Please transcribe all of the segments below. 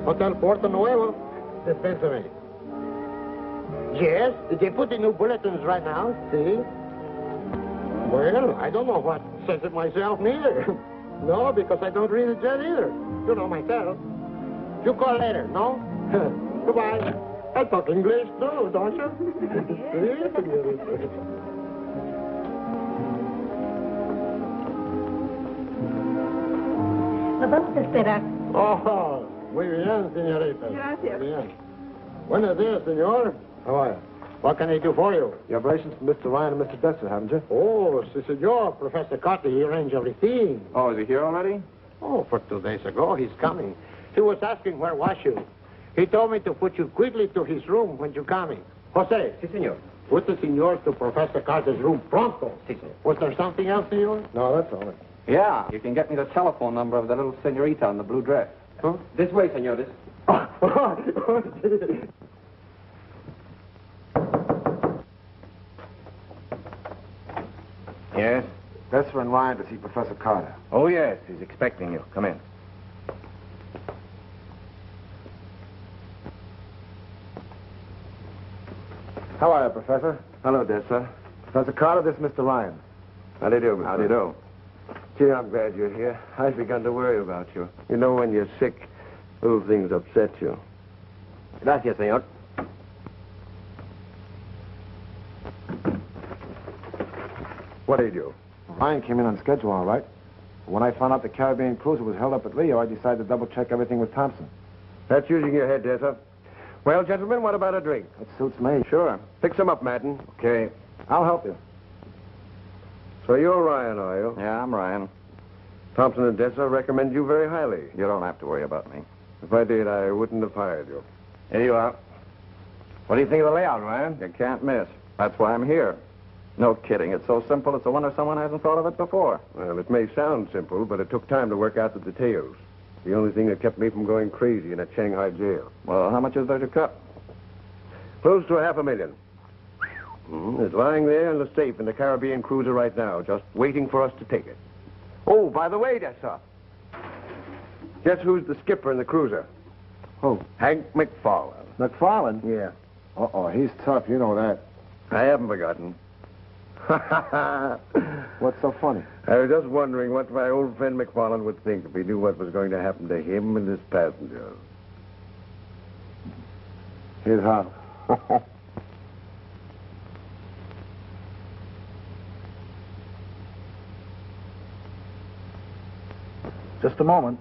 Hotel Puerto Nuevo. Dispensary. Yes, they put the new bulletins right now, see? Well, I don't know what says it myself neither. No, because I don't read it yet either. You know myself. You call later, no? Goodbye. I talk English too, don't you? Nos vamos a esperar. Oh, muy bien, señorita. Gracias. Muy bien. Buenos días, señor. How are you? What can I do for you? You have relations with Mr. Ryan and Mr. Dexter, haven't you? Oh, si, senor. Professor Carter, he arranged everything. Oh, is he here already? Oh, for 2 days ago, he's coming. He was asking where was you. He told me to put you quickly to his room when you're coming. Jose. Si, senor. Put the senor to Professor Carter's room pronto. Si, senor. Was there something else, senor? No, that's all. Yeah, you can get me the telephone number of the little senorita in the blue dress. Huh? This way, senor, this. Yes? Dexter and Ryan to see Professor Carter. Oh, yes. He's expecting you. Come in. How are you, Professor? Hello, Dessa. Professor Carter, this is Mr. Ryan. How do you do, Mr. How do you do? Gee, I'm glad you're here. I've begun to worry about you. You know, when you're sick, little things upset you. Gracias, señor. What do you do? Ryan came in on schedule, all right. But when I found out the Caribbean cruiser was held up at Rio, I decided to double-check everything with Thompson. That's using your head, Dessa. Well, gentlemen, what about a drink? It suits me. Sure. Pick some up, Madden. Okay. I'll help you. So you're Ryan, are you? Yeah, I'm Ryan. Thompson and Dessa recommend you very highly. You don't have to worry about me. If I did, I wouldn't have hired you. Here you are. What do you think of the layout, Ryan? You can't miss. That's why I'm here. No kidding. It's so simple, it's a wonder someone hasn't thought of it before. Well, it may sound simple, but it took time to work out the details. The only thing that kept me from going crazy in a Shanghai jail. Well, how much is there to cut? Close to $500,000. It's lying there in the safe in the Caribbean cruiser right now, just waiting for us to take it. Oh, by the way, Dessa. Guess who's the skipper in the cruiser? Who? Hank McFarland. McFarland? Yeah. Uh-oh, he's tough, you know that. I haven't forgotten. What's so funny? I was just wondering what my old friend McFarland would think if he knew what was going to happen to him and his passenger. Here's how. Just a moment.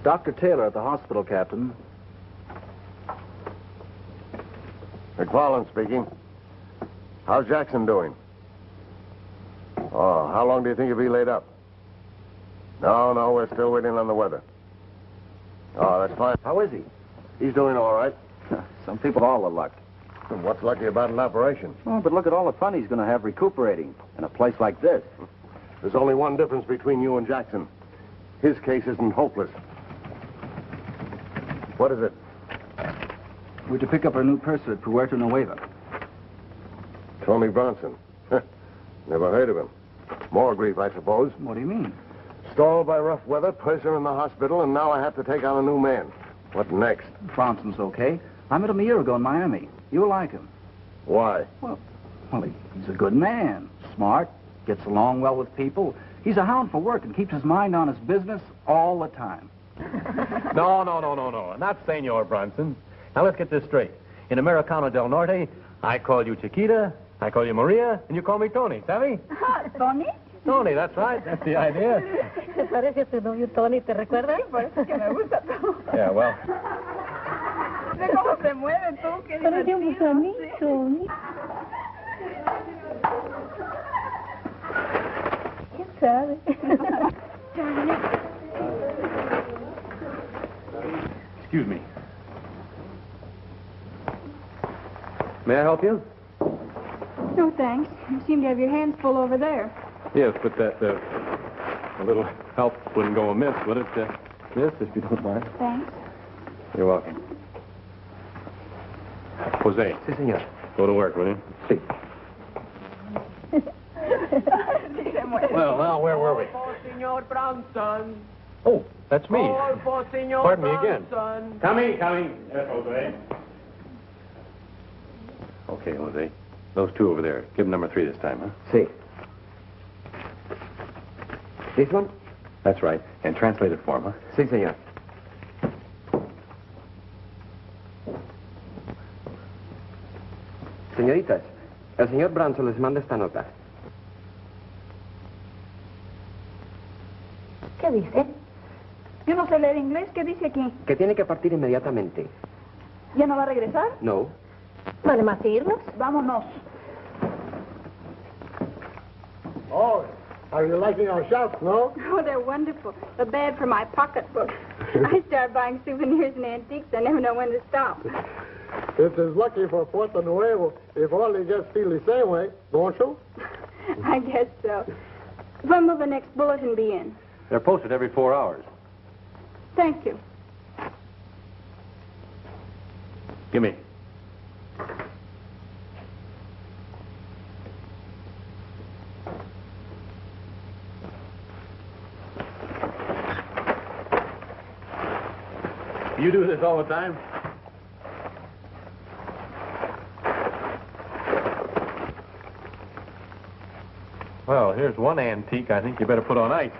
Dr. Taylor at the hospital, Captain. McFarland speaking. How's Jackson doing? Oh, how long do you think he'll be laid up? No, we're still waiting on the weather. Oh, that's fine. How is he? He's doing all right. Some people have all the luck. And what's lucky about an operation? Oh, but look at all the fun he's going to have recuperating in a place like this. There's only one difference between you and Jackson. His case isn't hopeless. What is it? We're to pick up our new purser at Puerto Nueva. Tony Bronson. Never heard of him. More grief, I suppose. What do you mean? Stalled by rough weather, purser in the hospital, and now I have to take on a new man. What next? Bronson's okay. I met him a year ago in Miami. You'll like him. Why? Well, he's a good man. Smart, gets along well with people. He's a hound for work and keeps his mind on his business all the time. No. Not Senor Bronson. Now, let's get this straight. In Americano del Norte, I call you Chiquita, I call you Maria, and you call me Tony, savvy? ¿Tony? Tony, that's right. That's the idea. Se parece a tu novio Tony, ¿te recuerdas? Pues que me gusta todo. Yeah, well. Ve cómo se mueve tú, qué Parecemos divertido. amigos. ¿Quién sabe? Excuse me. May I help you? No, thanks. You seem to have your hands full over there. Yes, but that, a little help wouldn't go amiss, would it? Yes, if you don't mind. Thanks. You're welcome. Jose. Si, senor. Go to work, will you? Si. Well, now, where were we? Oh, Senor Bronson. Oh, That's me. All for Senor Pardon me again. Bronson. Coming. Yes, Jose. Okay, Jose. Those two over there. Give them number 3 this time, huh? See. This one? That's right. And translate it for him, huh? Sí, señor. Señoritas, el señor Bronson les manda esta nota. ¿Qué dice? Yo no sé leer inglés. ¿Qué dice aquí? Que tiene que partir inmediatamente. ¿Ya no va a regresar? No. ¿Vale más irnos? Vámonos. Oh, are you liking our shops, no? Oh, they're wonderful. But bad for my pocketbook. I start buying souvenirs and antiques. I never know when to stop. It's as lucky for Puerto Nuevo if all they just feel the same way, don't you? I guess so. When will the next bulletin be in? They're posted every 4 hours. Thank you. Give me. You do this all the time? Well, here's one antique I think you better put on ice.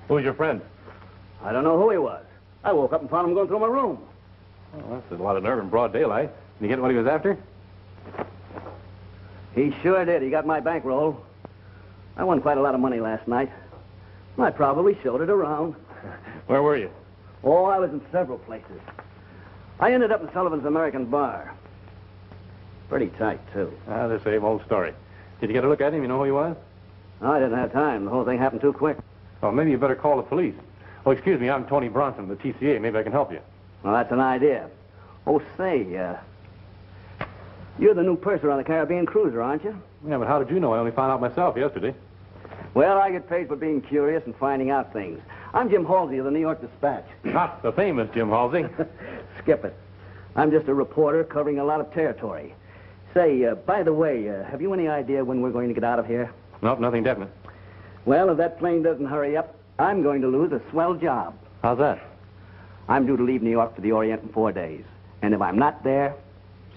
Who's your friend? I don't know who he was. I woke up and found him going through my room. Well, that's a lot of nerve in broad daylight. Did you get what he was after? He sure did. He got my bankroll. I won quite a lot of money last night. I probably showed it around. Where were you? Oh, I was in several places. I ended up in Sullivan's American Bar. Pretty tight, too. Ah, the same old story. Did you get a look at him? You know who he was? I didn't have time. The whole thing happened too quick. Well, maybe you better call the police. Oh, excuse me, I'm Tony Bronson, the TCA. Maybe I can help you. Well, that's an idea. Oh, say, you're the new purser on the Caribbean cruiser, aren't you? Yeah, but how did you know? I only found out myself yesterday. Well, I get paid for being curious and finding out things. I'm Jim Halsey of the New York Dispatch. Not the famous Jim Halsey. Skip it. I'm just a reporter covering a lot of territory. Say, by the way, have you any idea when we're going to get out of here? Nope, nothing definite. Well, if that plane doesn't hurry up, I'm going to lose a swell job. How's that? I'm due to leave New York for the Orient in 4 days. And if I'm not there,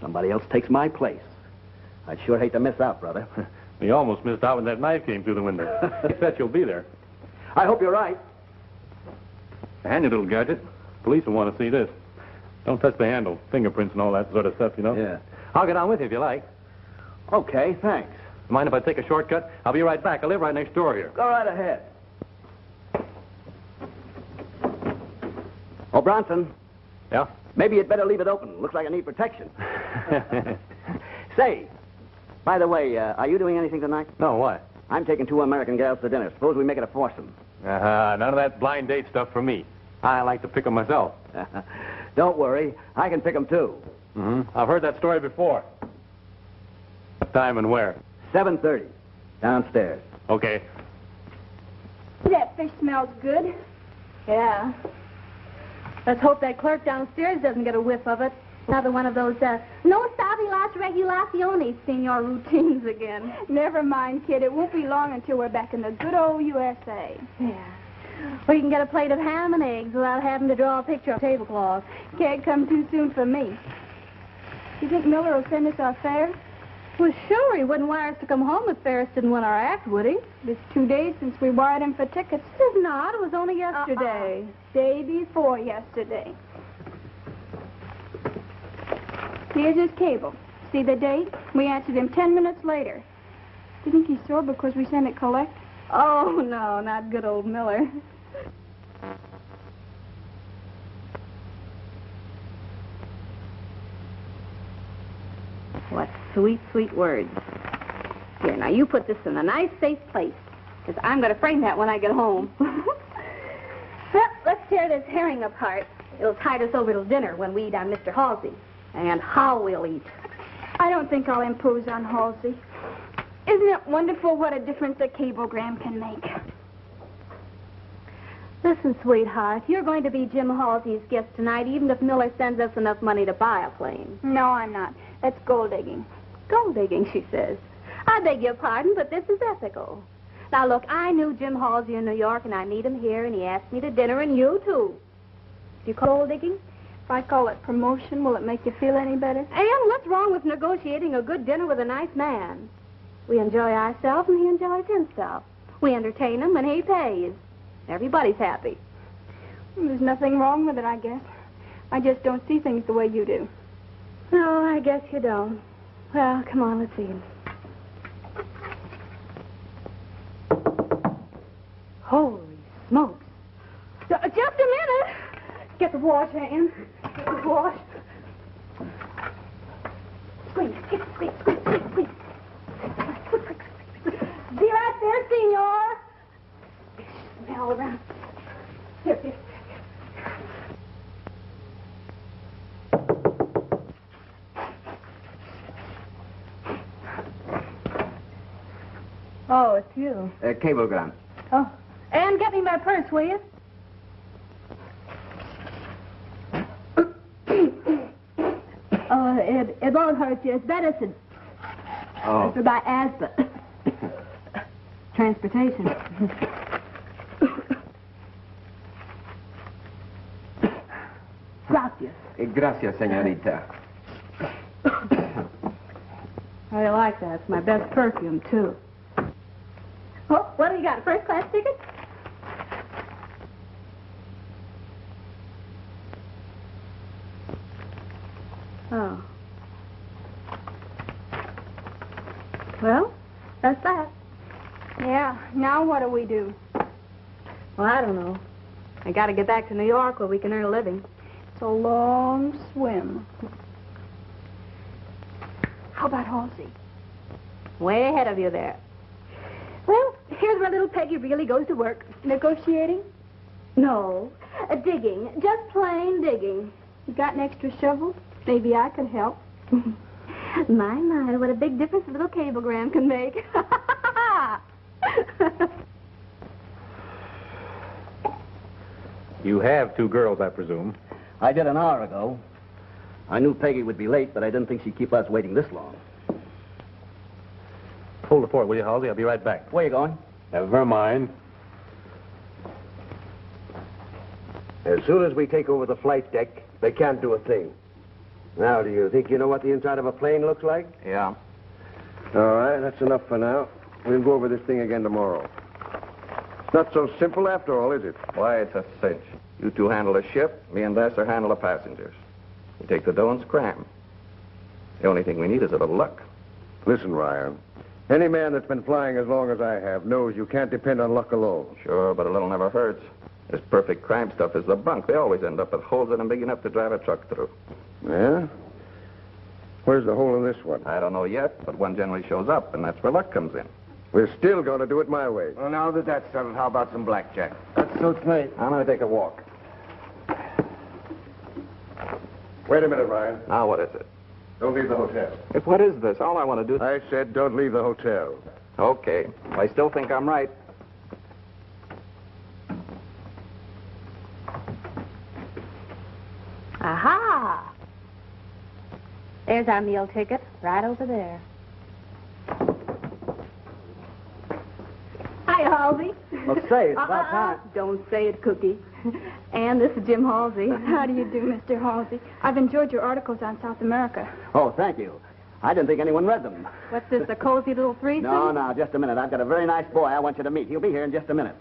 somebody else takes my place. I'd sure hate to miss out, brother. You almost missed out when that knife came through the window. I bet you'll be there. I hope you're right. Handy little gadget. Police will want to see this. Don't touch the handle, fingerprints and all that sort of stuff, you know? Yeah. I'll get on with you if you like. Okay, thanks. Mind if I take a shortcut? I'll be right back. I live right next door here. Go right ahead. Oh, Bronson. Yeah? Maybe you'd better leave it open. Looks like I need protection. Say, by the way, are you doing anything tonight? No, what? I'm taking 2 American gals to dinner. Suppose we make it a foursome. None of that blind date stuff for me. I like to pick 'em myself. Don't worry. I can pick 'em, too. Mm-hmm. I've heard that story before. What time and where? 7:30. Downstairs. Okay. That fish smells good. Yeah. Let's hope that clerk downstairs doesn't get a whiff of it. Another one of those, no sabe las regulaciones, senor routines again. Never mind, kid. It won't be long until we're back in the good old USA. Yeah. Or you can get a plate of ham and eggs without having to draw a picture of tablecloth. Can't come too soon for me. You think Miller will send us our fare? Well, sure, he wouldn't wire us to come home if Ferris didn't win our act, would he? It's 2 days since we wired him for tickets. It's not. It was only yesterday. Day before yesterday. Here's his cable. See the date? We answered him 10 minutes later. Do you think he's sore because we sent it collect? Oh, no, not good old Miller. What sweet, sweet words. Here, now you put this in a nice, safe place, because I'm going to frame that when I get home. Well, let's tear this herring apart. It'll tide us over till dinner when we eat on Mr. Halsey. And how we'll eat. I don't think I'll impose on Halsey. Isn't it wonderful what a difference a cablegram can make? Listen, sweetheart, you're going to be Jim Halsey's guest tonight, even if Miller sends us enough money to buy a plane. No, I'm not. That's gold digging. Gold digging, she says. I beg your pardon, but this is ethical. Now, look, I knew Jim Halsey in New York, and I meet him here, and he asked me to dinner, and you, too. Do you call gold digging? If I call it promotion, will it make you feel any better? And what's wrong with negotiating a good dinner with a nice man? We enjoy ourselves, and he enjoys himself. We entertain him, and he pays. Everybody's happy. There's nothing wrong with it, I guess. I just don't see things the way you do. No, I guess you don't. Well, come on, let's eat. Holy smokes. Just a minute. Get the wash, Ann. Get the wash. Squeeze, squeeze, squeeze, squeeze, squeeze. Be right there, senor. Smell around. Here, here. Oh, it's you. Cablegram. Oh. And get me my purse, will you? It won't hurt you. It's medicine. Oh. It's for my asthma. Transportation. Gracias. Gracias, señorita. How do you like that? It's my best perfume, too. Oh, what do you got? A first-class ticket? Oh. Well, that's that. Yeah, now what do we do? Well, I don't know. I got to get back to New York where we can earn a living. It's a long swim. How about Halsey? Way ahead of you there. Well, here's where little Peggy really goes to work. Negotiating? No, digging. Just plain digging. You got an extra shovel? Maybe I could help. My, what a big difference a little cablegram can make. You have two girls, I presume. I did an hour ago. I knew Peggy would be late, but I didn't think she'd keep us waiting this long. Hold the fort, will you, Halsey? I'll be right back. Where you going? Never mind. As soon as we take over the flight deck, they can't do a thing. Now, do you think you know what the inside of a plane looks like? Yeah. All right, that's enough for now. We'll go over this thing again tomorrow. It's not so simple after all, is it? Why, it's a cinch. You two handle the ship, me and Vassar handle the passengers. You take the dough and scram. The only thing we need is a little luck. Listen, Ryan. Any man that's been flying as long as I have knows you can't depend on luck alone. Sure, but a little never hurts. This perfect crime stuff is the bunk. They always end up with holes in them big enough to drive a truck through. Yeah? Where's the hole in this one? I don't know yet, but one generally shows up, and that's where luck comes in. We're still going to do it my way. Well, now that that's settled, how about some blackjack? That suits me. I'm going to take a walk. Wait a minute, Ryan. Now, what is it? Don't leave the hotel. What is this? All I want to do... I said don't leave the hotel. Okay. I still think I'm right. Aha! There's our meal ticket, right over there. Hi, Halsey. Well, say, it's about time. Don't say it, Cookie. And this is Jim Halsey. How do you do, Mr. Halsey? I've enjoyed your articles on South America. Oh, thank you. I didn't think anyone read them. What's this, a cozy little threesome? No, just a minute. I've got a very nice boy I want you to meet. He'll be here in just a minute.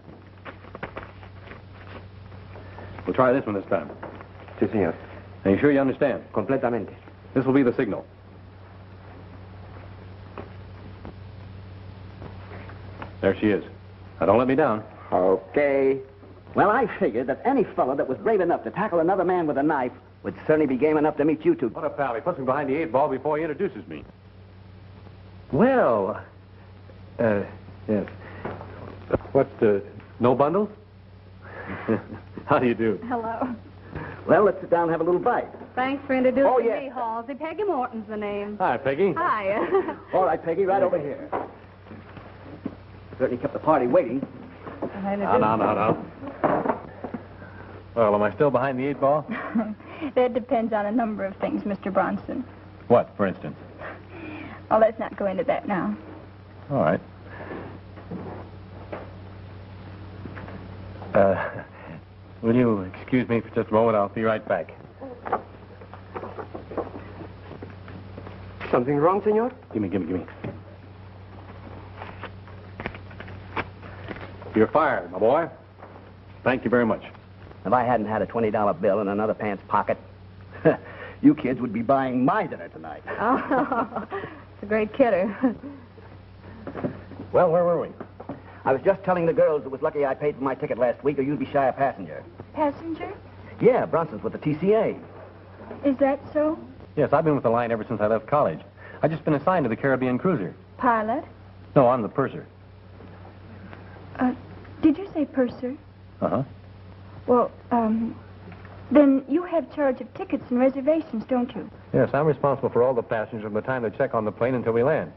We'll try this one this time. Si, señor. Are you sure you understand? Completamente. This will be the signal. There she is. Now, don't let me down. Okay. Well, I figured that any fellow that was brave enough to tackle another man with a knife would certainly be game enough to meet you two. What a pal. He puts me behind the 8 ball before he introduces me. Well, yes. What, no bundles? How do you do? Hello. Well, let's sit down and have a little bite. Thanks for introducing Oh, yes. me, Halsey. Peggy Morton's the name. Hi, Peggy. Hi. All right, Peggy, right over here. Certainly kept the party waiting. No. Well, am I still behind the 8 ball? That depends on a number of things, Mr. Bronson. What, for instance? Oh, let's not go into that now. All right. Will you excuse me for just a moment? I'll be right back. Something wrong, senor? Give me. You're fired, my boy. Thank you very much. If I hadn't had a $20 bill in another pants pocket, you kids would be buying my dinner tonight. Oh, it's a great kidder. Well, where were we? I was just telling the girls it was lucky I paid for my ticket last week, or you'd be shy a passenger. Passenger? Yeah, Bronson's with the TCA. Is that so? Yes, I've been with the line ever since I left college. I've just been assigned to the Caribbean cruiser. Pilot? No, I'm the purser. Did you say purser? Uh-huh. Well, then you have charge of tickets and reservations, don't you? Yes, I'm responsible for all the passengers from the time they check on the plane until we land.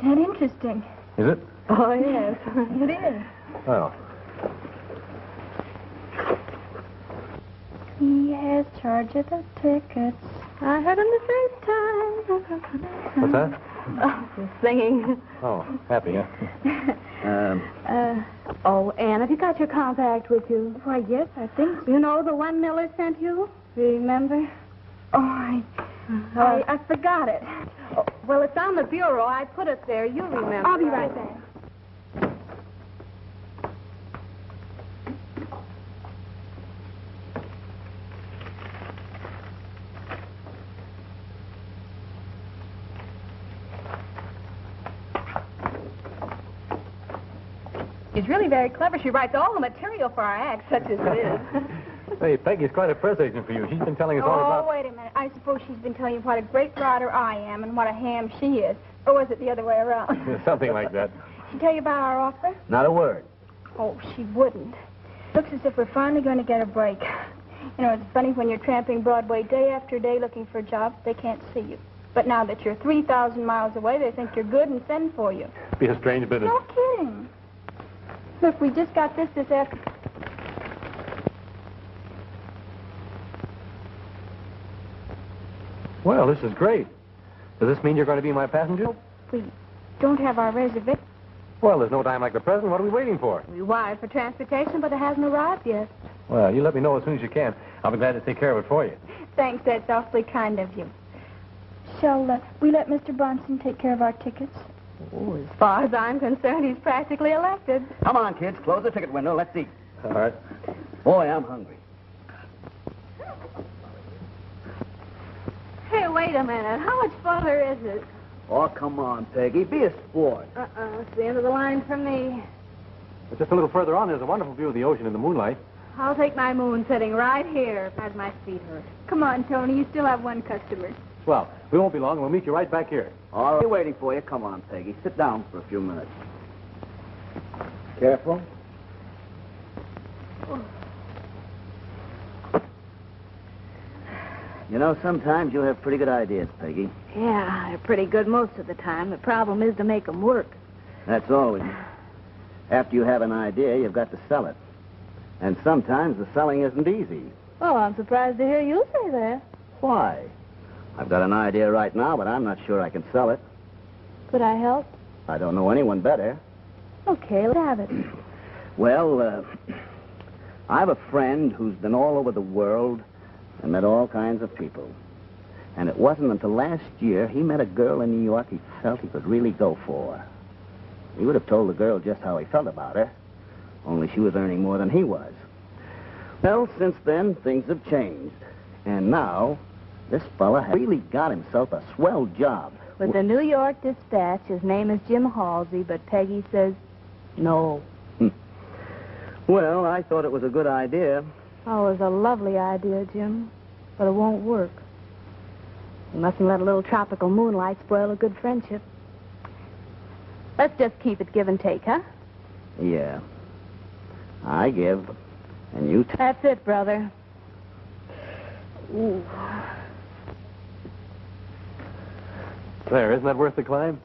Isn't that interesting? Is it? Oh, yes. It is. Well, He has charge of the tickets. I heard him the first time. what's that? Oh, just singing. Oh, happy, huh? Ann, have you got your compact with you? Why, yes, I think so. You know the one Miller sent you? Remember? Oh, I forgot it. Oh, well, it's on the bureau. I put it there. You remember. I'll be right back. She's really very clever. She writes all the material for our act, such as it is. Hey, Peggy's quite a press agent for you. She's been telling us all about... Oh, wait a minute. I suppose she's been telling you what a great writer I am and what a ham she is. Or was it the other way around? Something like that. She tell you about our offer? Not a word. Oh, she wouldn't. Looks as if we're finally going to get a break. You know, it's funny when you're tramping Broadway day after day looking for a job, they can't see you. But now that you're 3,000 miles away, they think you're good and send for you. Be a strange business. No kidding. Look, we just got this afternoon. Well, this is great. Does this mean you're going to be my passenger? We don't have our reservation. Well, there's no time like the present. What are we waiting for? We wired for transportation, but it hasn't arrived yet. Well, you let me know as soon as you can. I'll be glad to take care of it for you. Thanks, that's awfully kind of you. Shall we let Mr. Bronson take care of our tickets? Oh, as far as I'm concerned, he's practically elected. Come on, kids. Close the ticket window. Let's eat. All right. Boy, I'm hungry. Hey, wait a minute. How much farther is it? Oh, come on, Peggy. Be a sport. It's the end of the line for me. But just a little further on, there's a wonderful view of the ocean in the moonlight. I'll take my moon sitting right here as my feet hurt. Come on, Tony. You still have one customer. Well, we won't be long. We'll meet you right back here. All right. We're waiting for you. Come on, Peggy. Sit down for a few minutes. Careful. You know, sometimes you have pretty good ideas, Peggy. Yeah, they're pretty good most of the time. The problem is to make them work. That's always. After you have an idea, you've got to sell it. And sometimes the selling isn't easy. Oh, I'm surprised to hear you say that. Why? I've got an idea right now, but I'm not sure I can sell it. Could I help? I don't know anyone better. Okay, let's have it. Well, I have a friend who's been all over the world and met all kinds of people. And it wasn't until last year he met a girl in New York he felt he could really go for. He would have told the girl just how he felt about her, only she was earning more than he was. Well, since then, things have changed. And now, This fella has really got himself a swell job. With the New York Dispatch, his name is Jim Halsey, but Peggy says no. Well, I thought it was a good idea. Oh, it was a lovely idea, Jim, but it won't work. You mustn't let a little tropical moonlight spoil a good friendship. Let's just keep it give and take, huh? Yeah. I give, and you take. That's it, brother. Ooh. Claire, isn't that worth the climb?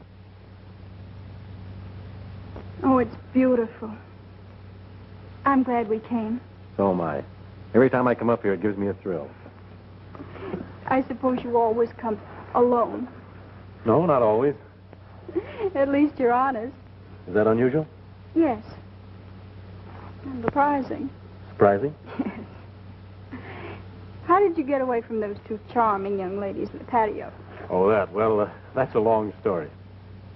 Oh, it's beautiful. I'm glad we came. So am I. Every time I come up here, it gives me a thrill. I suppose you always come alone. No, not always. At least you're honest. Is that unusual? Yes. And surprising. Surprising? Yes. How did you get away from those two charming young ladies in the patio? Oh, that. Well, that's a long story.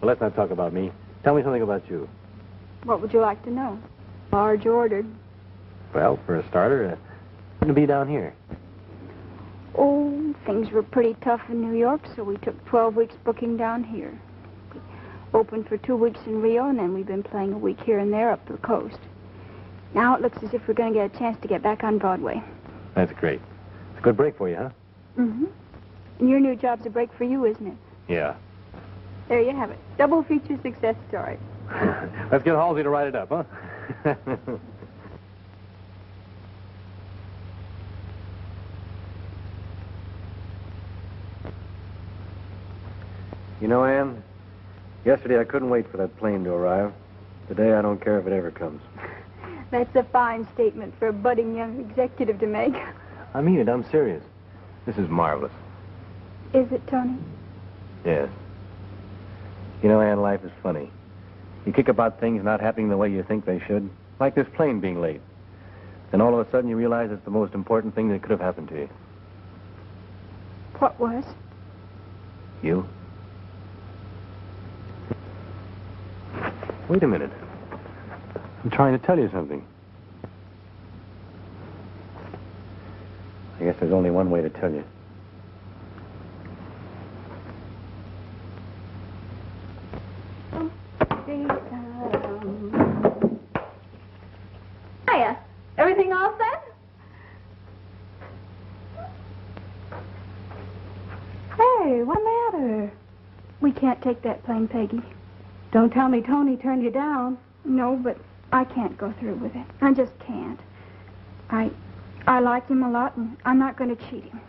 But let's not talk about me. Tell me something about you. What would you like to know? Marge ordered. Well, for a starter, to be down here. Oh, things were pretty tough in New York, so we took 12 weeks booking down here. We opened for 2 weeks in Rio, and then we've been playing a week here and there up the coast. Now it looks as if we're going to get a chance to get back on Broadway. That's great. It's a good break for you, huh? Mm-hmm. And your new job's a break for you, isn't it? Yeah. There you have it. Double feature success story. Let's get Halsey to write it up, huh? You know, Ann, yesterday I couldn't wait for that plane to arrive. Today I don't care if it ever comes. That's a fine statement for a budding young executive to make. I mean it. I'm serious. This is marvelous. Is it, Tony? Yes. You know, Ann, life is funny. You kick about things not happening the way you think they should, like this plane being late. Then all of a sudden you realize it's the most important thing that could have happened to you. What was? You? Wait a minute. I'm trying to tell you something. I guess there's only one way to tell you. Hiya. Everything all set? Hey, what's the matter? We can't take that plane, Peggy. Don't tell me Tony turned you down. No, but I can't go through with it. I just can't. I like him a lot, and I'm not going to cheat him.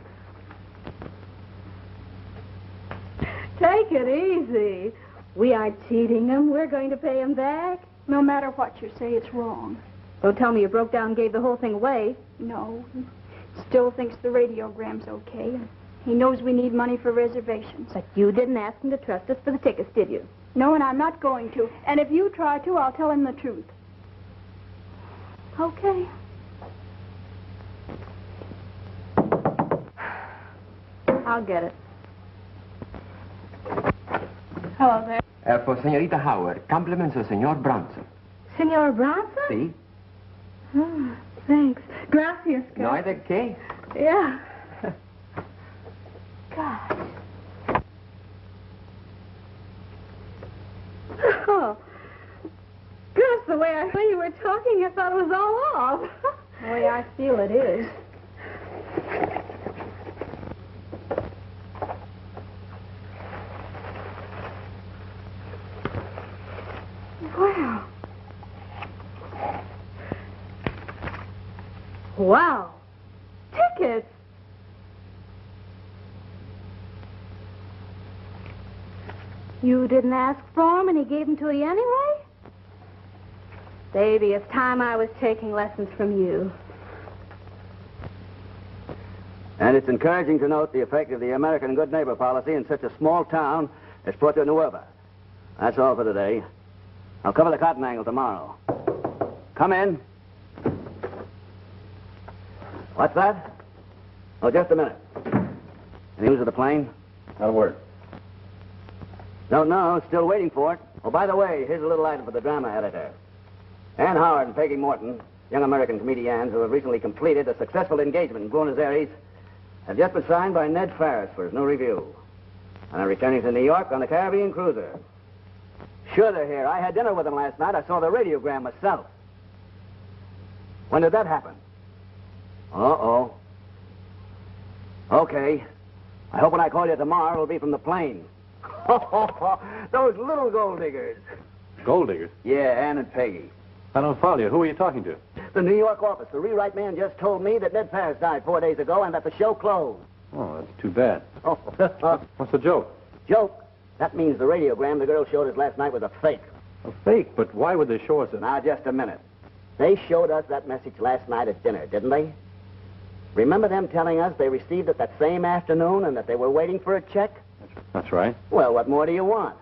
Take it easy. We aren't cheating him. We're going to pay him back. No matter what you say, it's wrong. Don't tell me you broke down and gave the whole thing away. No, he still thinks the radiogram's okay. He knows we need money for reservations. But you didn't ask him to trust us for the tickets, did you? No, and I'm not going to. And if you try to, I'll tell him the truth. Okay. I'll get it. Hello there. For Señorita Howard, compliments of Señor Bronson. Senor Bronson? Sí. Oh, thanks. Gracias, No hay de qué. Yeah. Gosh. Oh. Gosh, the way I heard you were talking, I thought it was all off. The way I feel it is. Wow. Wow. Tickets. You didn't ask for him and he gave them to you anyway? Baby, it's time I was taking lessons from you. And it's encouraging to note the effect of the American good neighbor policy in such a small town as Puerto Nueva. That's all for today. I'll cover the cotton angle tomorrow. Come in. What's that? Oh, just a minute. Any news of the plane? Not a word. Don't know. Still waiting for it. Oh, by the way, here's a little item for the drama editor. Ann Howard and Peggy Morton, young American comedians who have recently completed a successful engagement in Buenos Aires, have just been signed by Ned Ferris for his new review. And I'm returning to New York on the Caribbean cruiser. Sure they're here. I had dinner with them last night. I saw the radiogram myself. When did that happen? Uh-oh. Okay. I hope when I call you tomorrow, it'll be from the plane. Those little gold diggers. Gold diggers? Yeah, Ann and Peggy. I don't follow you. Who are you talking to? The New York office. The rewrite man just told me that Ned Ferris died 4 days ago and that the show closed. Oh, that's too bad. Oh. What's the joke? Joke? That means the radiogram the girl showed us last night was a fake. A fake? But why would they show us it? Now, just a minute. They showed us that message last night at dinner, didn't they? Remember them telling us they received it that same afternoon and that they were waiting for a check? That's right. Well, what more do you want?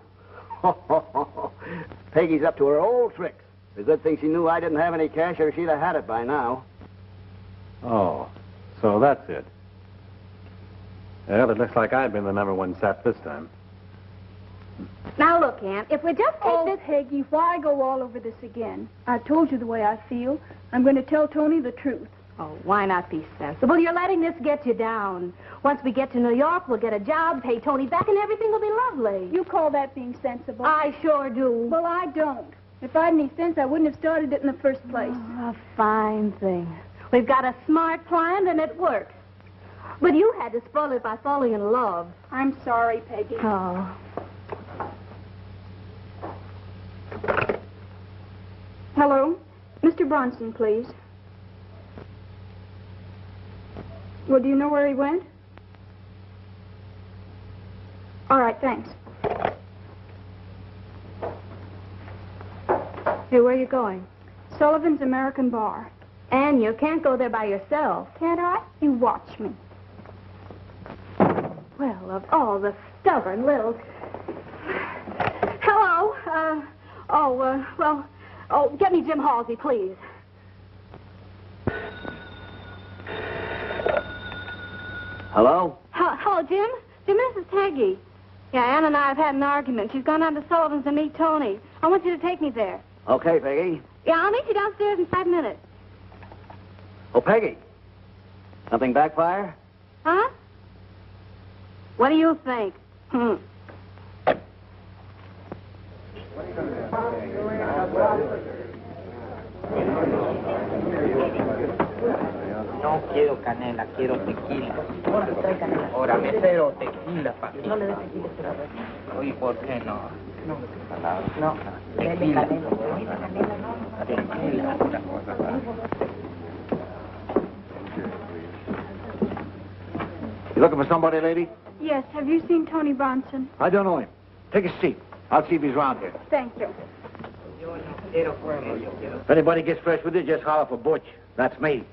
Peggy's up to her old tricks. The good thing she knew I didn't have any cash or she'd have had it by now. Oh, so that's it. Well, it looks like I've been the #1 sap this time. Now, look, Aunt, if we just take this... Peggy, why go all over this again? I told you the way I feel. I'm going to tell Tony the truth. Oh, why not be sensible? You're letting this get you down. Once we get to New York, we'll get a job, pay Tony back, and everything will be lovely. You call that being sensible? I sure do. Well, I don't. If I had any sense, I wouldn't have started it in the first place. Oh, a fine thing. We've got a smart plan, and it works. But you had to spoil it by falling in love. I'm sorry, Peggy. Oh. Hello? Mr. Bronson, please. Well, do you know where he went? All right, thanks. Hey, where are you going? Sullivan's American Bar. Anne, you can't go there by yourself. Can't I? You watch me. Well, of all the stubborn little... Hello. Get me Jim Halsey, please. Hello? Hello, Jim? Jim, this is Peggy. Yeah, Ann and I have had an argument. She's gone down to Sullivan's to meet Tony. I want you to take me there. Okay, Peggy. Yeah, I'll meet you downstairs in 5 minutes. Oh, Peggy. Something backfire? Huh? What do you think? No quiero canela, quiero tequila. Ahora, mesero, tequila, papi. No le des tequila. Oye, ¿por qué no? No. Tequila. Tequila. You looking for somebody, lady? Yes, have you seen Tony Bronson? I don't know him. Take a seat. I'll see if he's around here. Thank you. If anybody gets fresh with you, just holler for Butch. That's me.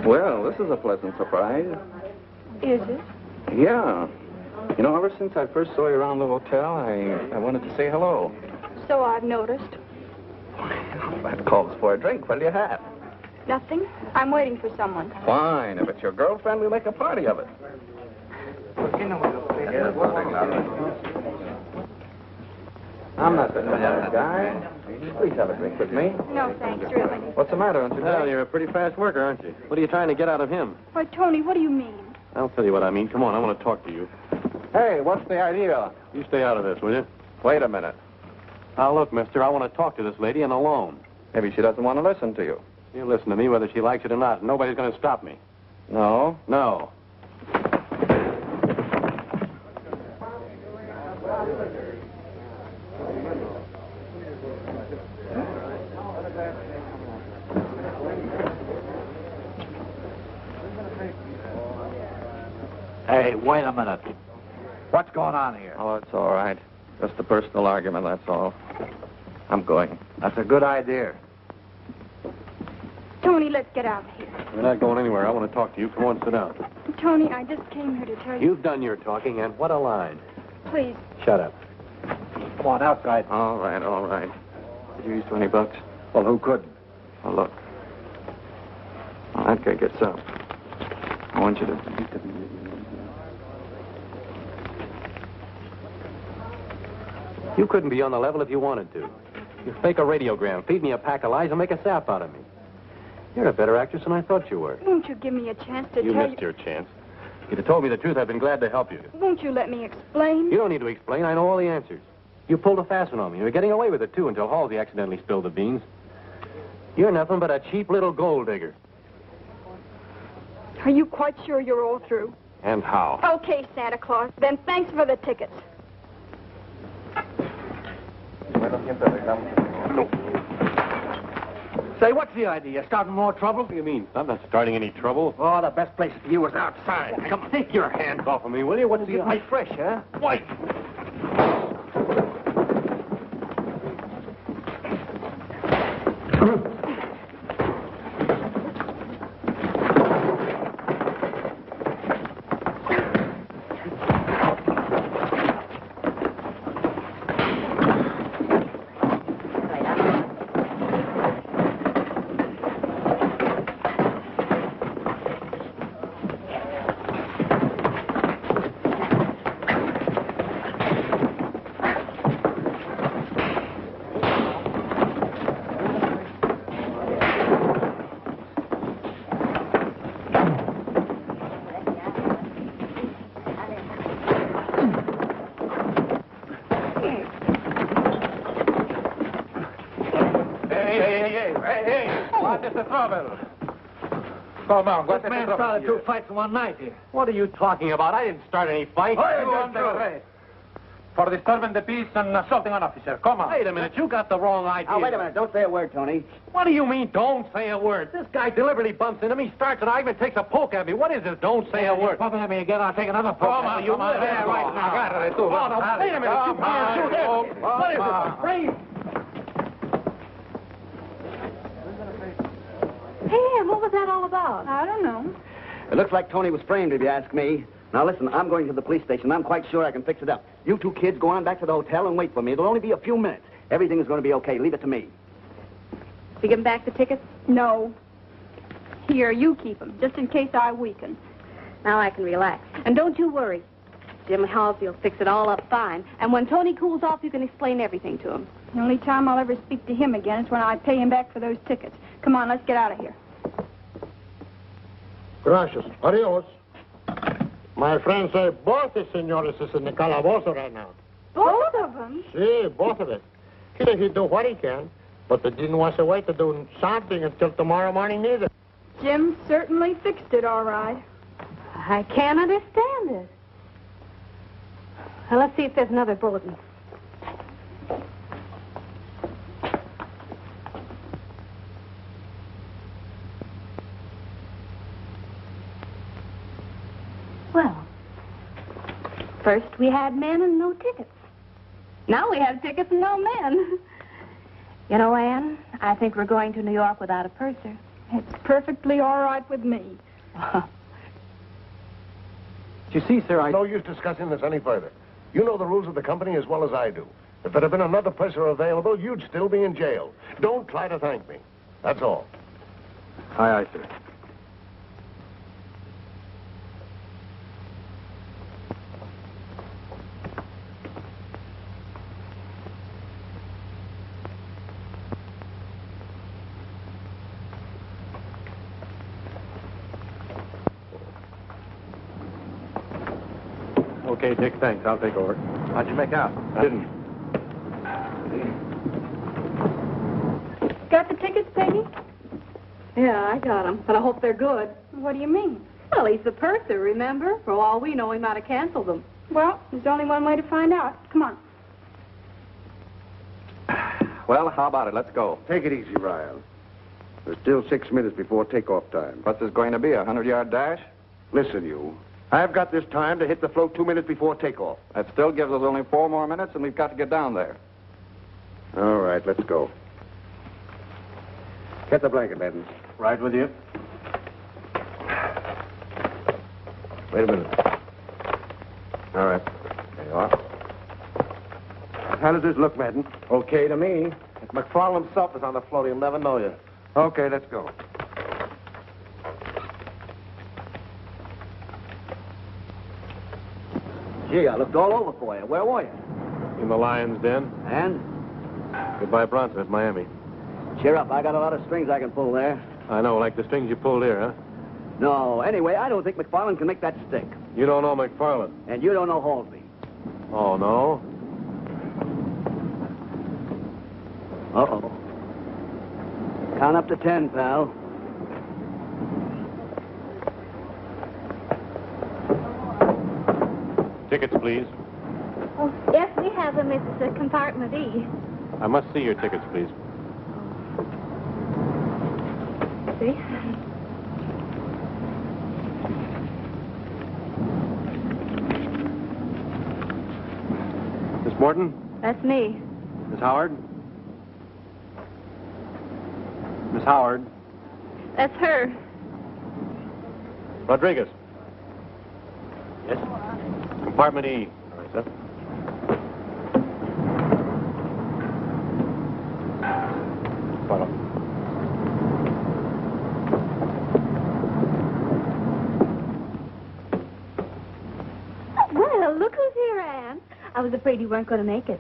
Well, this is a pleasant surprise. Is it? Yeah. You know, ever since I first saw you around the hotel, I wanted to say hello. So I've noticed. That calls for a drink. What do you have? Nothing. I'm waiting for someone. Fine. If it's your girlfriend, we'll make a party of it. I'm not the kind of guy. Please have a drink with me. No, thanks, really. What's the matter, aren't you? Well, you're a pretty fast worker, aren't you? What are you trying to get out of him? Why, Tony, what do you mean? I'll tell you what I mean. Come on, I want to talk to you. Hey, what's the idea? You stay out of this, will you? Wait a minute. Now, look, mister, I want to talk to this lady and alone. Maybe she doesn't want to listen to you. You listen to me whether she likes it or not. Nobody's going to stop me. No? No. Hey, wait a minute. What's going on here? Oh, it's all right. Just a personal argument, that's all. I'm going. That's a good idea. Tony, let's get out of here. We're not going anywhere. I want to talk to you. Come on, sit down. Tony, I just came here to tell you. You've done your talking, and what a line. Please. Shut up. Come on, outside. All right, all right. Did you use $20? Well, who couldn't? Oh, look. Well, that guy gets up. I want you to... You couldn't be on the level if you wanted to. You fake a radiogram, feed me a pack of lies, and make a sap out of me. You're a better actress than I thought you were. Won't you give me a chance to You tell missed your chance. If you'd have told me the truth, I'd been glad to help you. Won't you let me explain? You don't need to explain. I know all the answers. You pulled a fast one on me. You were getting away with it, too, until Halsey accidentally spilled the beans. You're nothing but a cheap little gold digger. Are you quite sure you're all through? And how? Okay, Santa Claus. Then thanks for the tickets. Say, what's the idea? Starting more trouble? What do you mean? I'm not starting any trouble. Oh, the best place for you is outside. Come on, take your hands off of me, will you? What's the Get me fresh, huh? Wait. Come on, this man started 2 fights in one night here. What are you talking about? I didn't start any fight. For disturbing the peace and assaulting an officer. Come on. Wait a minute. You got the wrong idea. Now, wait a minute. Don't say a word, Tony. What do you mean, don't say a word? This guy deliberately bumps into me, starts an argument, takes a poke at me. What is this? Don't say a word. Bumping at me again, I'll take another poke. Come on, you come on. there right now. Oh, no, wait a minute. You can't do this. What is this? Freeze. Hey, what was that all about? I don't know. It looks like Tony was framed, if you ask me. Now, listen, I'm going to the police station. I'm quite sure I can fix it up. You two kids go on back to the hotel and wait for me. It'll only be a few minutes. Everything is going to be okay. Leave it to me. You give him back the tickets? No. Here, you keep them, just in case I weaken. Now I can relax. And don't you worry. Jim Halsey will fix it all up fine. And when Tony cools off, you can explain everything to him. The only time I'll ever speak to him again is when I pay him back for those tickets. Come on, let's get out of here. Gracias. Adios. My friend say both the senores is in the calabozo right now. Both of them? See, both of it. He do what he can, but they didn't want to wait to do something until tomorrow morning neither. Jim certainly fixed it all right. I can't understand it. Well, let's see if there's another bulletin. Well, first we had men and no tickets. Now we have tickets and no men. You know, Anne, I think we're going to New York without a purser. It's perfectly all right with me. You see, sir, No use discussing this any further. You know the rules of the company as well as I do. If there had been another purser available, you'd still be in jail. Don't try to thank me. That's all. Aye, aye, sir. Okay, Dick, thanks. I'll take over. How'd you make out? I didn't. Got the tickets, Peggy? Yeah, I got them, but I hope they're good. What do you mean? Well, he's the purser, remember? For all we know, he might have canceled them. Well, there's only one way to find out. Come on. Well, how about it? Let's go. Take it easy, Ryan. There's still 6 minutes before takeoff time. What's this going to be, a 100-yard dash? Listen, you. I've got this time to hit the float 2 minutes before takeoff. That still gives us only 4 more minutes, and we've got to get down there. All right, let's go. Get the blanket, Madden. Right with you. Wait a minute. All right. There you are. How does this look, Madden? Okay to me. If McFarland himself is on the float, he'll never know you. Okay, let's go. Gee, I looked all over for you. Where were you? In the lion's den. And? Goodbye, Bronson at Miami. Cheer up. I got a lot of strings I can pull there. I know, like the strings you pulled here, huh? No. Anyway, I don't think McFarland can make that stick. You don't know McFarland. And you don't know Halsey. Oh, no? Uh-oh. Count up to 10, pal. Tickets, please. Oh, yes, we have them. It's compartment E. I must see your tickets, please. See? Miss Morton? That's me. Miss Howard? Miss Howard? That's her. Rodriguez? Yes? Compartment E. All right, sir. Follow. Well, look who's here, Anne. I was afraid you weren't going to make it.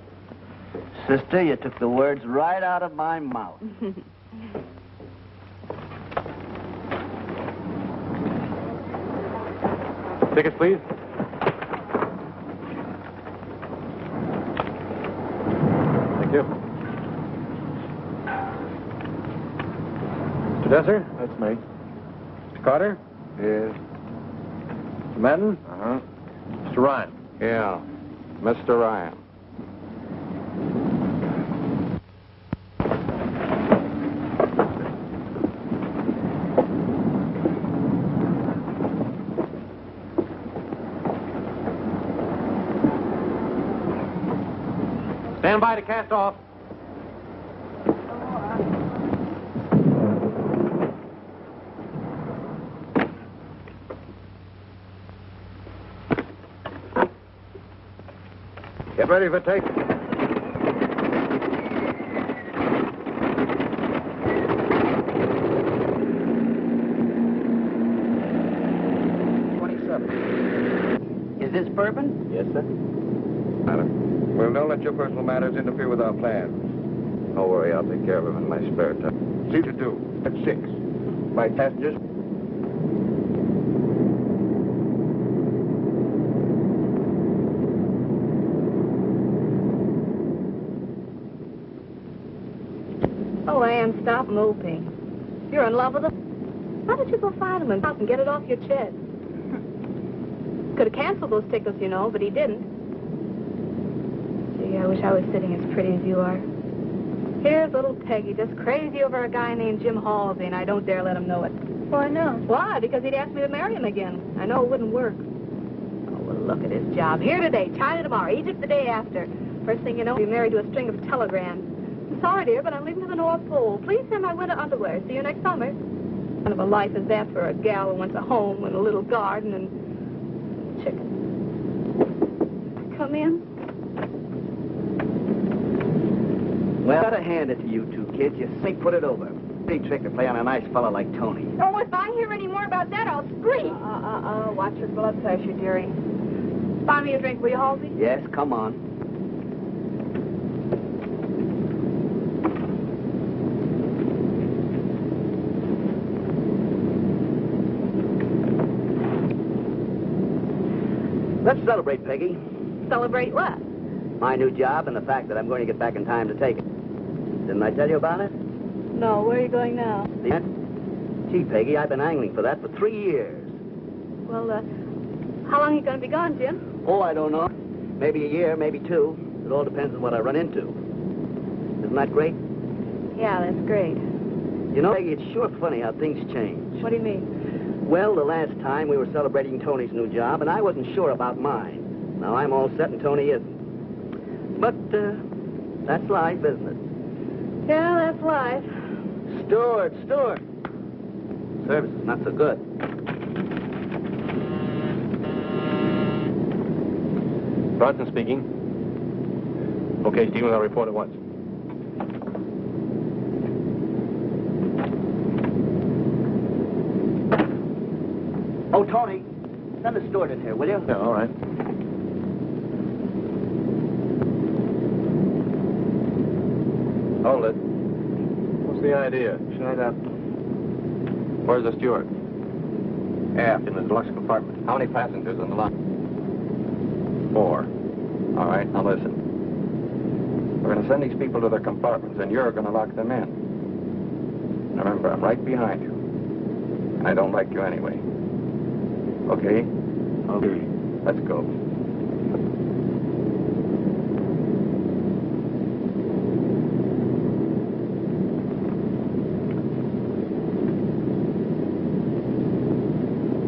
Sister, you took the words right out of my mouth. Tickets, please. Thank you. Mr. Desser? That's me. Mr. Carter? Yes. Mr. Madden? Uh-huh. Mr. Ryan? Yeah, Mr. Ryan. Stand by to cast off. Get ready for take. Is this bourbon? Yes, sir. Well, don't let your personal matters interfere with our plans. Don't worry, I'll take care of him in my spare time. See to do. At 6. My passengers. Oh, Anne, stop moping. You're in love with him? Why don't you go find him and get it off your chest? Could have canceled those tickets, you know, but he didn't. Gee, I wish I was sitting as pretty as you are. Here's little Peggy, just crazy over a guy named Jim Halsey, and I don't dare let him know it. Why not? Why? Because he'd ask me to marry him again. I know it wouldn't work. Oh, well, look at his job. Here today, China tomorrow, Egypt the day after. First thing you know, he'll be married to a string of telegrams. I'm sorry, dear, but I'm leaving for the North Pole. Please send my winter underwear. See you next summer. What kind of a life is that for a gal who wants a home and a little garden and chicken? Come in. Well, I gotta hand it to you two kids. You say put it over. Big trick to play on a nice fella like Tony. Oh, if I hear any more about that, I'll scream. Watch your blood pressure, dearie. Buy me a drink, will you, Halsey? Yes, come on. Let's celebrate, Peggy. Celebrate what? My new job and the fact that I'm going to get back in time to take it. Didn't I tell you about it? No, where are you going now? Yes? Gee, Peggy, I've been angling for that for 3 years. Well, how long are you going to be gone, Jim? Oh, I don't know. Maybe a year, maybe 2. It all depends on what I run into. Isn't that great? Yeah, that's great. You know, Peggy, it's sure funny how things change. What do you mean? Well, the last time we were celebrating Tony's new job, and I wasn't sure about mine. Now I'm all set and Tony isn't. But, that's life, isn't it? Yeah, that's life. Steward. Service is not so good. Bronson speaking. Okay, Stevens, I'll report at once. Oh, Tony, send the steward in here, will you? Yeah, all right. Hold it. What's the idea? Shut up. Where's the steward? Aft in the deluxe compartment. How many passengers in the line? 4. All right, now listen. We're going to send these people to their compartments, and you're going to lock them in. Remember, I'm right behind you. And I don't like you anyway. Okay? Okay. Let's go.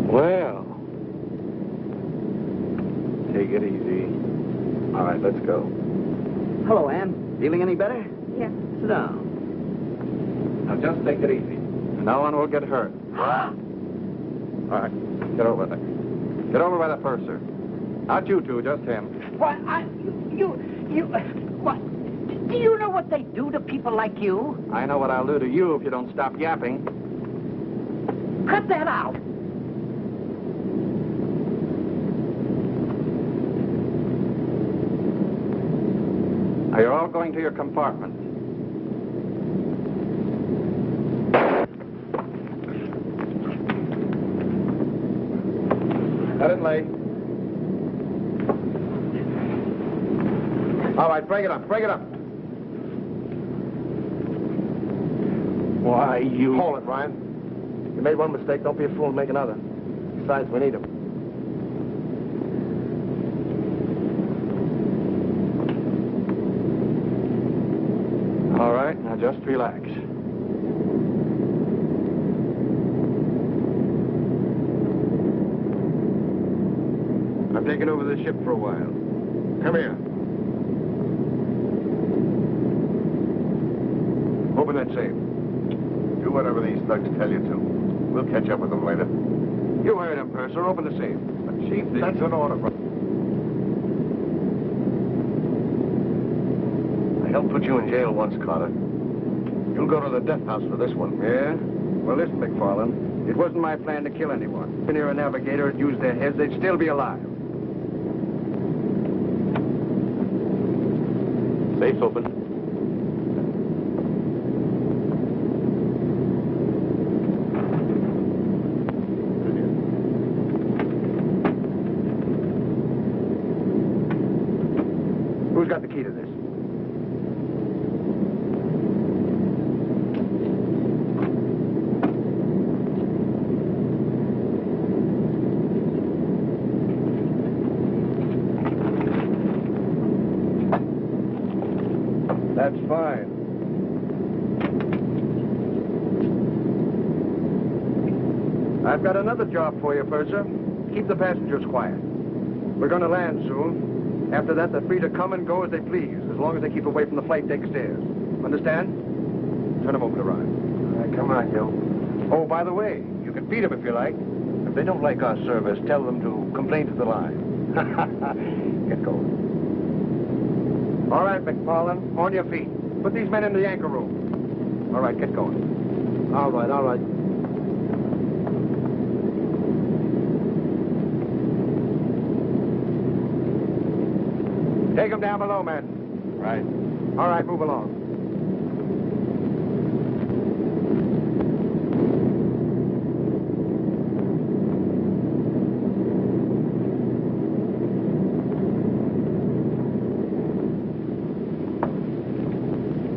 Well, take it easy. All right, let's go. Hello, Ann. Feeling any better? Yeah. Sit down. Now just take it easy. No one will get hurt. All right, get over there. Get over by the purser. Not you two, just him. What? What? Do you know what they do to people like you? I know what I'll do to you if you don't stop yapping. Cut that out. Now you're all going to your compartment. Let it lay. All right, break it up, break it up. Why, you... Hold it, Ryan. You made one mistake, don't be a fool and make another. Besides, we need him. All right, now just relax. I'm taking over the ship for a while. Come here. Open that safe. Do whatever these thugs tell you to. We'll catch up with them later. You heard him, Purser. Open the safe. But Chief, that's an order, bro. I helped put you in jail once, Carter. You'll go to the death house for this one. Yeah? Well, listen, McFarland. It wasn't my plan to kill anyone. If you're a navigator had used their heads, they'd still be alive. Safe's open. Who's got the key to this? That's fine. I've got another job for you, Purser. Keep the passengers quiet. We're going to land soon. After that, they're free to come and go as they please, as long as they keep away from the flight deck stairs. Understand? Turn them over to Ryan. All right, come on, Gil. Oh, by the way, you can beat them if you like. If they don't like our service, tell them to complain to the line. Get going. All right, McFarland, on your feet. Put these men in the anchor room. All right, get going. All right, all right. Take them down below, men. Right. All right, move along.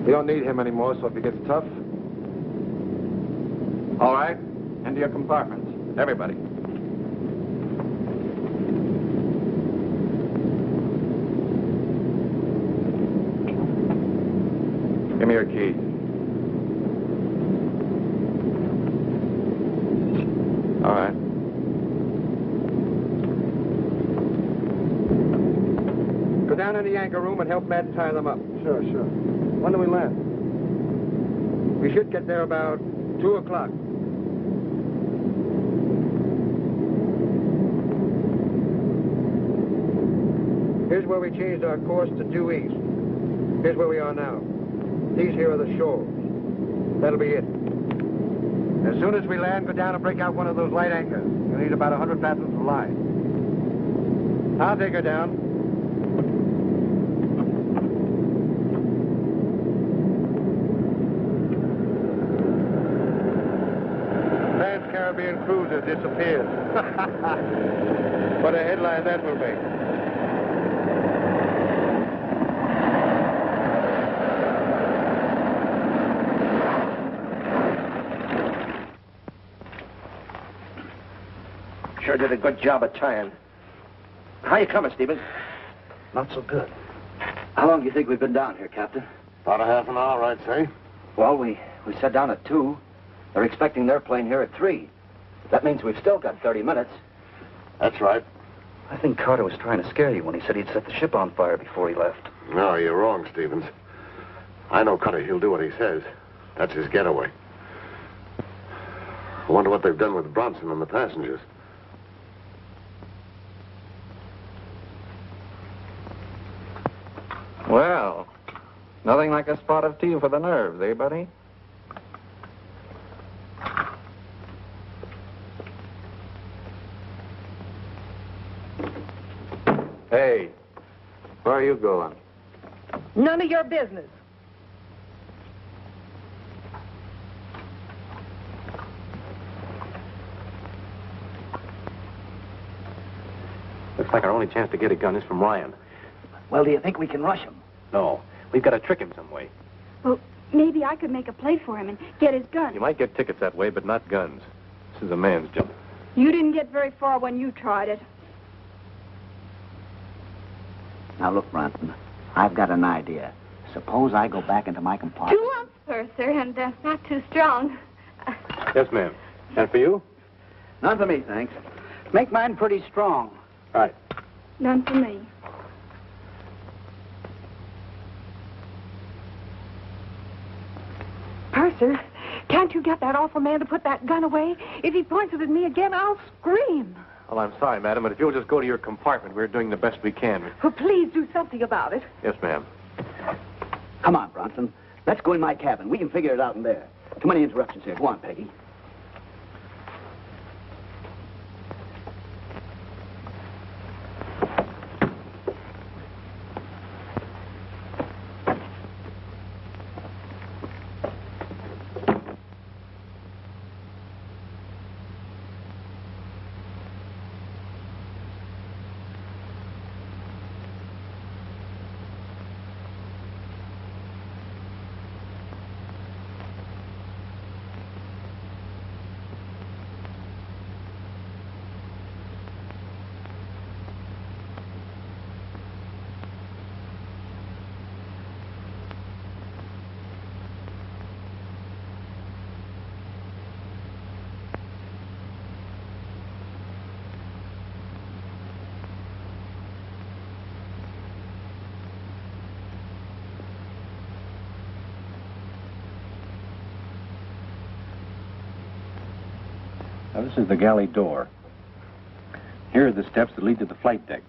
We don't need him anymore, so if he gets tough... All right, into your compartments. Everybody. Give me your key. All right. Go down in the anchor room and help Matt tie them up. Sure, sure. When do we land? We should get there about 2 o'clock. Here's where we changed our course to due east. Here's where we are now. These here are the shoals. That'll be it. As soon as we land, go down and break out one of those light anchors. You'll need about 100 fathoms of line. I'll take her down. disappears. What a headline that will make. Sure did a good job of tying. How you coming, Stevens? Not so good. How long do you think we've been down here, Captain? About a half an hour, I'd say. Well, we sat down at 2. They're expecting their plane here at 3. That means we've still got 30 minutes. That's right. I think Carter was trying to scare you when he said he'd set the ship on fire before he left. No, you're wrong, Stevens. I know Cutter. He'll do what he says. That's his getaway. I wonder what they've done with Bronson and the passengers. Well, nothing like a spot of tea for the nerves, eh, buddy? Hey, where are you going? None of your business. Looks like our only chance to get a gun is from Ryan. Well, do you think we can rush him? No, we've got to trick him some way. Well, maybe I could make a play for him and get his gun. You might get tickets that way, but not guns. This is a man's job. You didn't get very far when you tried it. Now, look, Bronson, I've got an idea. Suppose I go back into my compartment. 2 ounce, Purser, and not too strong. Yes, ma'am. And for you? None for me, thanks. Make mine pretty strong. Right. None for me. Purser, can't you get that awful man to put that gun away? If he points it at me again, I'll scream. Well, I'm sorry, madam, but if you'll just go to your compartment, we're doing the best we can. Well, please do something about it. Yes, ma'am. Come on, Bronson. Let's go in my cabin. We can figure it out in there. Too many interruptions here. Go on, Peggy. Now, this is the galley door. Here are the steps that lead to the flight deck.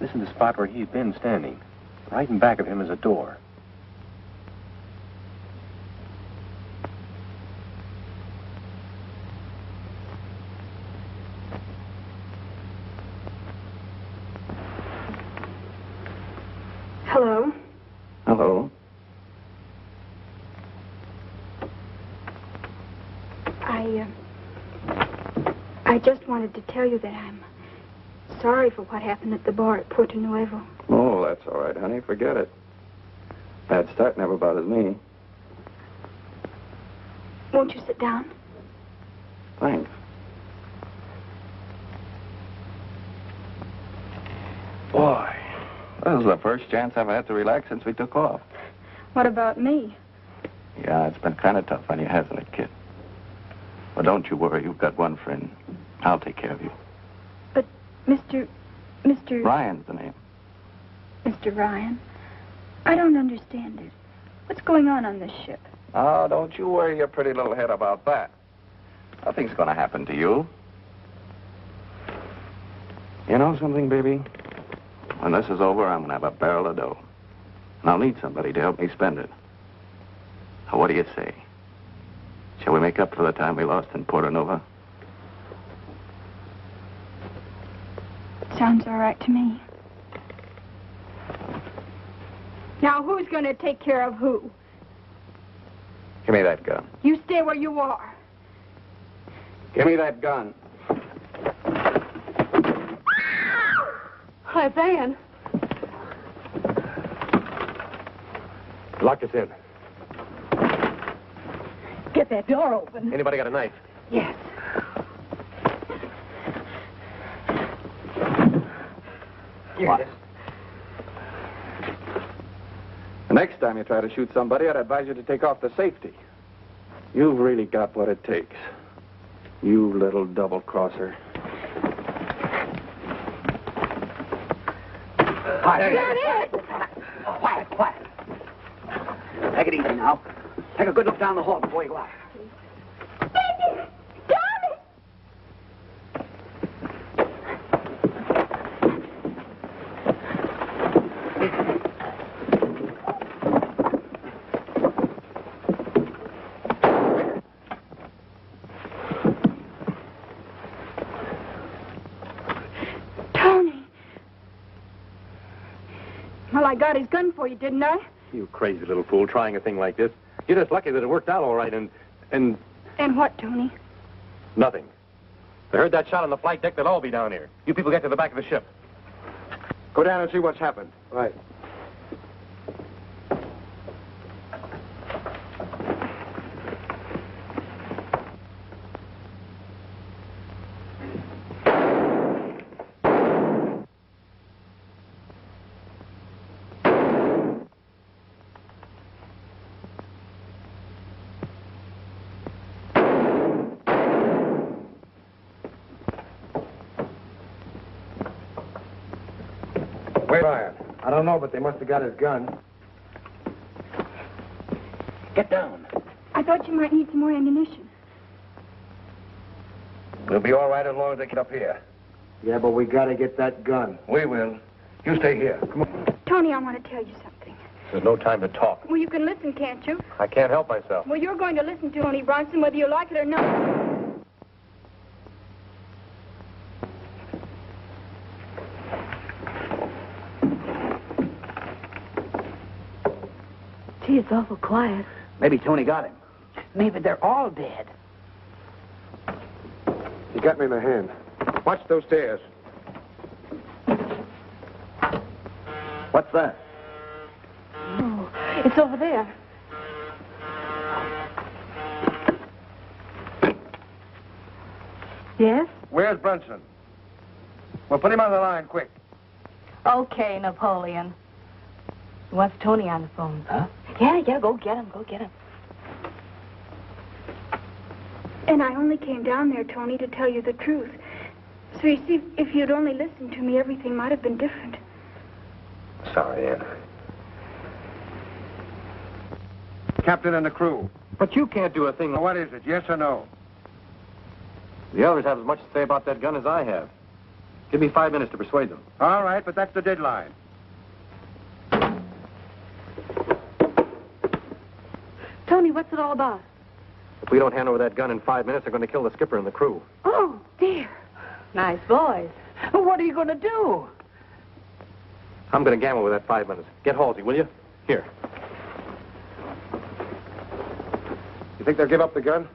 This is the spot where he's been standing. Right in back of him is a door. Hello. Hello. I just wanted to tell you that I'm sorry for what happened at the bar at Puerto Nuevo. Oh, that's all right, honey. Forget it. Bad start never bothers me. Won't you sit down? Thanks. Boy, this is the first chance I've had to relax since we took off. What about me? Yeah, it's been kind of tough on you, hasn't it, kid? But don't you worry. You've got one friend. I'll take care of you. But Mr. Ryan's the name. Mr. Ryan, I don't understand it. What's going on this ship? Oh, don't you worry your pretty little head about that. Nothing's going to happen to you. You know something, baby? When this is over, I'm going to have a barrel of dough. And I'll need somebody to help me spend it. Now, what do you say? Shall we make up for the time we lost in Porto Nova? Sounds all right to me. Now, who's going to take care of who? Give me that gun. You stay where you are. Give me that gun. Hi, Van. Lock us in. Get that door open. Anybody got a knife? Yes. What? The next time you try to shoot somebody, I'd advise you to take off the safety. You've really got what it takes. You little double-crosser. Quiet. Quiet. Take it easy now. Take a good look down the hall before you go out. Well, I got his gun for you, didn't I? You crazy little fool, trying a thing like this. You're just lucky that it worked out all right, and... And what, Tony? Nothing. If they heard that shot on the flight deck, they'll all be down here. You people get to the back of the ship. Go down and see what's happened. Right. Wait, Ryan. I don't know, but they must have got his gun. Get down. I thought you might need some more ammunition. We'll be all right as long as they get up here. Yeah, but we gotta get that gun. We will. You stay here. Come on. Tony, I want to tell you something. There's no time to talk. Well, you can listen, can't you? I can't help myself. Well, you're going to listen to Tony Bronson whether you like it or not. Gee, it's awful quiet. Maybe Tony got him. Maybe they're all dead. He got me in the hand. Watch those stairs. What's that? Oh, it's over there. Yes? Where's Brunson? Well, put him on the line, quick. Okay, Napoleon. Wants Tony on the phone. Huh? Yeah, go get him, And I only came down there, Tony, to tell you the truth. So you see, if you'd only listened to me, everything might have been different. Sorry, Ann. Captain and the crew. But you can't do a thing... What is it, yes or no? The others have as much to say about that gun as I have. Give me 5 minutes to persuade them. All right, but that's the deadline. Tony, what's it all about? If we don't hand over that gun in 5 minutes, they're going to kill the skipper and the crew. Oh, dear. Nice boys. What are you going to do? I'm going to gamble with that 5 minutes. Get Halsey, will you? Here. You think they'll give up the gun?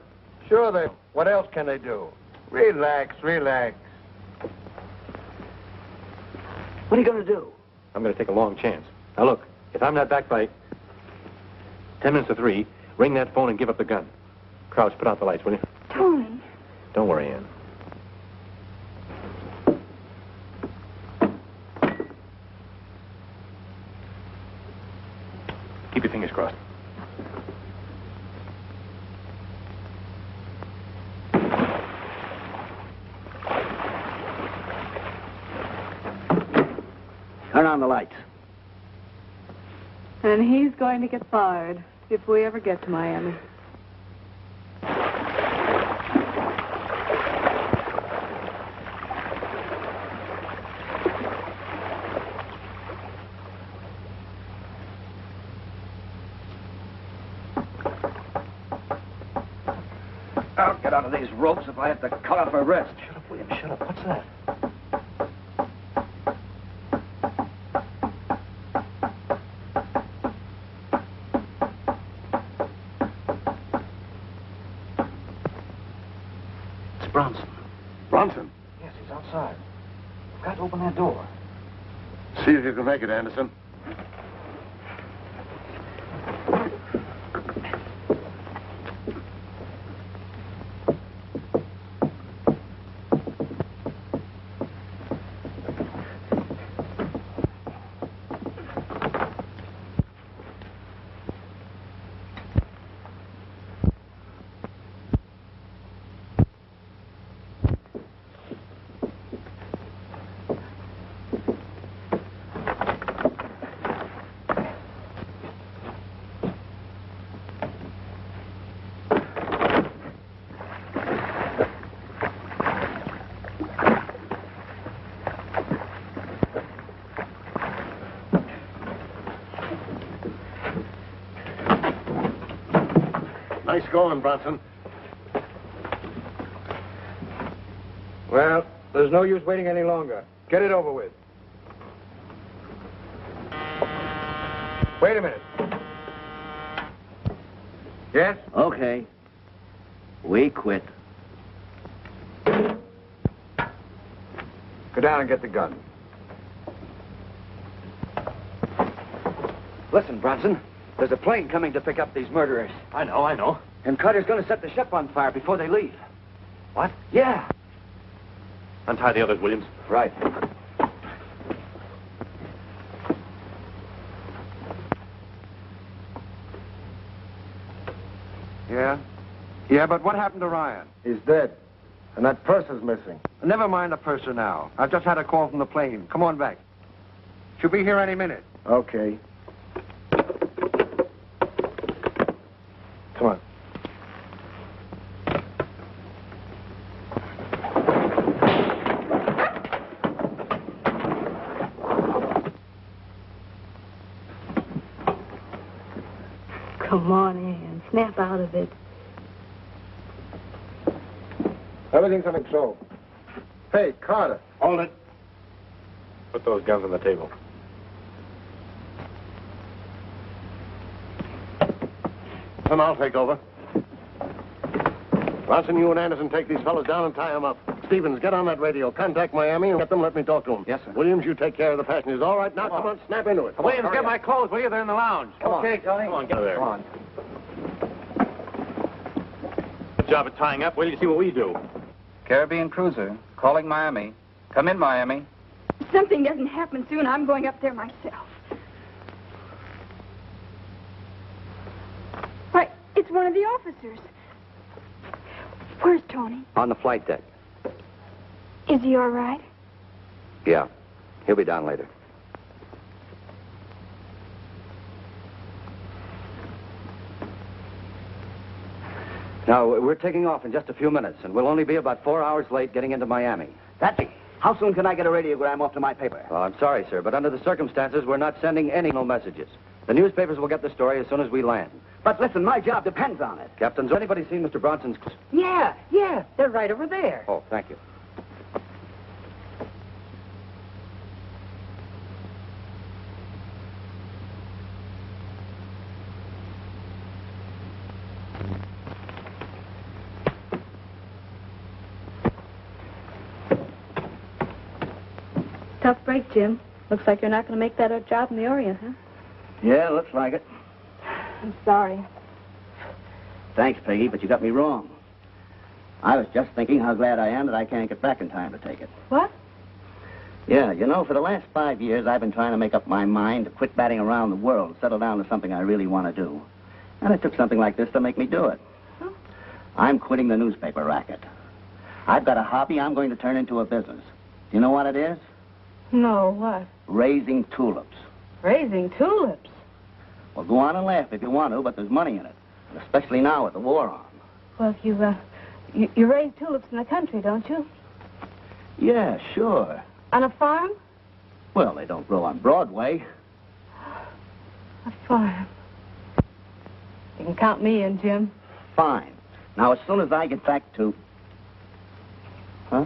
Sure they... What else can they do? Relax. What are you going to do? I'm going to take a long chance. Now, look, if I'm not back by 10 minutes to 3, ring that phone and give up the gun. Crouch, put out the lights, will you? Tony. Don't worry, Ann. Keep your fingers crossed. Turn on the lights. And he's going to get fired if we ever get to Miami. I'll get out of these ropes if I have to cut off a wrist. Shut up, William, shut up. What's that? Bronson. Yes, he's outside. We've got to open that door. See if you can make it, Anderson. Nice going, Bronson. Well, there's no use waiting any longer. Get it over with. Wait a minute. Yes? Okay. We quit. Go down and get the gun. Listen, Bronson. There's a plane coming to pick up these murderers. I know. And Carter's going to set the ship on fire before they leave. What? Yeah. Untie the others, Williams. Right. Yeah? Yeah, but what happened to Ryan? He's dead. And that purse is missing. Never mind the purser now. I've just had a call from the plane. Come on back. She'll be here any minute. Okay. Come on. Come on, Ann. Snap out of it. Everything's under control. Hey, Carter. Hold it. Put those guns on the table. Then I'll take over. Bronson, you and Anderson take these fellas down and tie them up. Stevens, get on that radio. Contact Miami and get them. Let me talk to them. Yes, sir. Williams, you take care of the passengers. All right, now come on, snap into it. Williams, get my clothes, will you? They're in the lounge. Okay, Tony. Come on, get there. Come on. Good job of tying up. Wait till you see what we do. Caribbean cruiser, calling Miami. Come in, Miami. If something doesn't happen soon, I'm going up there myself. Why, it's one of the officers. Where's Tony? On the flight deck. Is he all right? Yeah. He'll be down later. Now, we're taking off in just a few minutes, and we'll only be about 4 hours late getting into Miami. That's it. How soon can I get a radiogram off to my paper? Well, I'm sorry, sir, but under the circumstances, we're not sending any messages. The newspapers will get the story as soon as we land. But listen, my job depends on it. Captain, has anybody seen Mr. Bronson's... Yeah. They're right over there. Oh, thank you. Tough break, Jim. Looks like you're not going to make that a job in the Orient, huh? Yeah, looks like it. I'm sorry. Thanks, Peggy, but you got me wrong. I was just thinking how glad I am that I can't get back in time to take it. What? Yeah, you know, for the last 5 years, I've been trying to make up my mind to quit batting around the world and settle down to something I really want to do. And it took something like this to make me do it. Huh? I'm quitting the newspaper racket. I've got a hobby I'm going to turn into a business. Do you know what it is? No, what? Raising tulips. Raising tulips. Well, go on and laugh if you want to, but there's money in it. Especially now with the war on. Well, you raise tulips in the country, don't you? Yeah, sure. On a farm? Well, they don't grow on Broadway. A farm. You can count me in, Jim. Fine. Now, as soon as I get back to... Huh?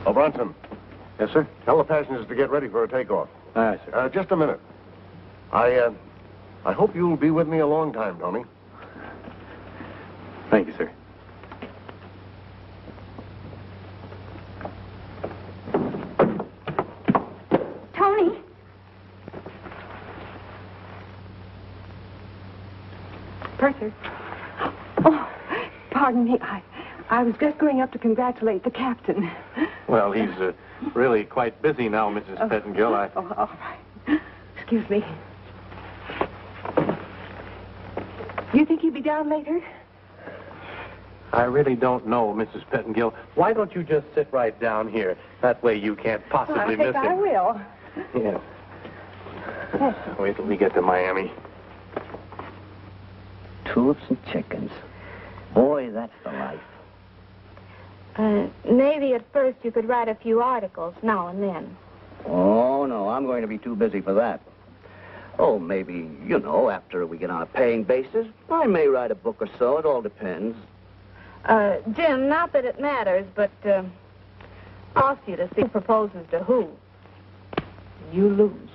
Oh, Bronson, Yes, sir? tell the passengers to get ready for a takeoff. Aye, sir. Just a minute. I hope you'll be with me a long time, Tony. Thank you, sir. Tony. Purser. Oh, pardon me. I was just going up to congratulate the captain. Well, he's really quite busy now, Mrs. Pettingill. Oh, all right. Excuse me. You think he'll be down later? I really don't know, Mrs. Pettingill. Why don't you just sit right down here? That way you can't possibly miss him. I will. Yeah. Wait till we get to Miami. Tulips and chickens. Boy, that's the life. Maybe at first you could write a few articles now and then. Oh, no, I'm going to be too busy for that. Oh, maybe, after we get on a paying basis, I may write a book or so. It all depends. Jim, not that it matters, but ask you to see who proposes to who. You lose.